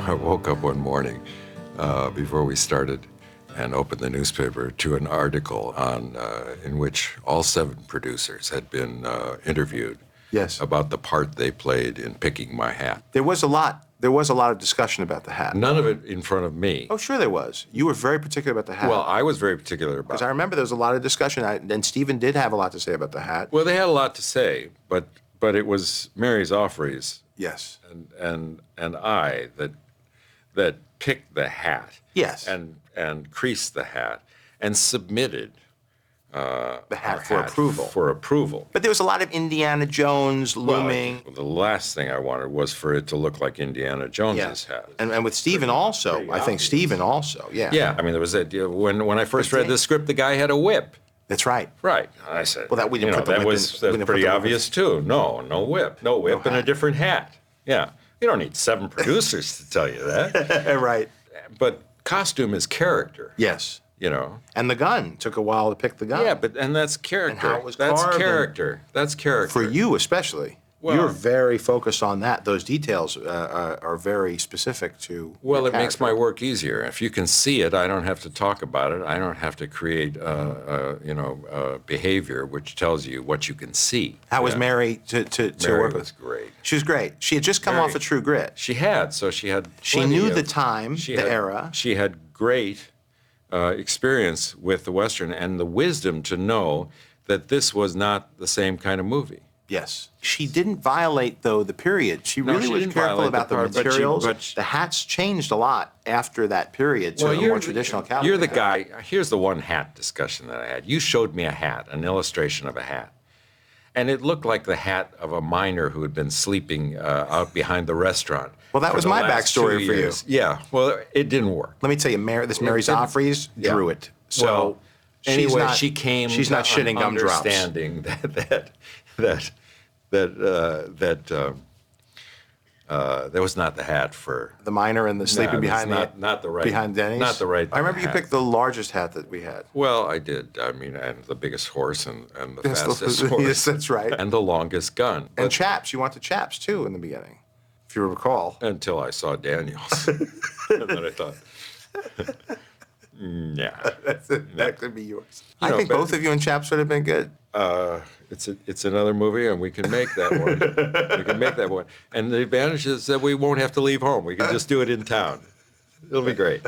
I woke up one morning before we started and opened the newspaper to an article in which all 7 producers had been interviewed. Yes. About the part they played in picking my hat. There was a lot of discussion about the hat. None of it in front of me. Oh, sure there was. You were very particular about the hat. Well, I was very particular about it. Because I remember there was a lot of discussion, and Stephen did have a lot to say about the hat. Well, they had a lot to say, but it was Mary Zophres Yes. and I that picked the hat. Yes. And creased the hat and submitted The hat for approval. For approval. But there was a lot of Indiana Jones looming. Well, the last thing I wanted was for it to look like Indiana Jones's hat. And with Stephen also, I think Stephen also, yeah. Yeah, I mean, there was that, when I first read the script, the guy had a whip. That's right. Right. I said, well, that we didn't put the that whip was in, that's pretty obvious too. No whip. No whip and a different hat. Yeah. You don't need 7 producers to tell you that. Right. But costume is character. Yes. You know. And the gun. Took a while to pick the gun. Yeah, and that's character. And how it was that's carved character. That's character. For you especially. Well, you're very focused on that. Those details are very specific to Well, it makes my work easier. If you can see it, I don't have to talk about it. I don't have to create, behavior which tells you what you can see. How was Mary to Mary work with? was great. She was great. She had just come off of True Grit. She had, so she had. She knew the time, the era. She had great experience with the Western and the wisdom to know that this was not the same kind of movie. Yes. She didn't violate, though, the period. She really was careful about the materials. The hats changed a lot after that period to a more traditional cowboy. You're the guy. Here's the one hat discussion that I had. You showed me a hat, an illustration of a hat. And it looked like the hat of a miner who had been sleeping out behind the restaurant. Well, that was my backstory for you. Yeah. Well, it didn't work. Let me tell you, Mary Zophres drew it. So well, anyway, she came. She's not shitting gumdrops. Understanding that was not the hat for the miner and the sleeping behind behind Denny's. Not the right. I remember hat. You picked the largest hat that we had. Well, I did. I mean, and the biggest horse and the fastest horse. Yes, that's right. And the longest gun. And chaps. You wanted chaps too in the beginning, if you recall. Until I saw Daniels, and then I thought, yeah, that could be yours. I think both of you in chaps would have been good. It's another movie, and we can make that one. We can make that one. And the advantage is that we won't have to leave home. We can just do it in town. It'll be great.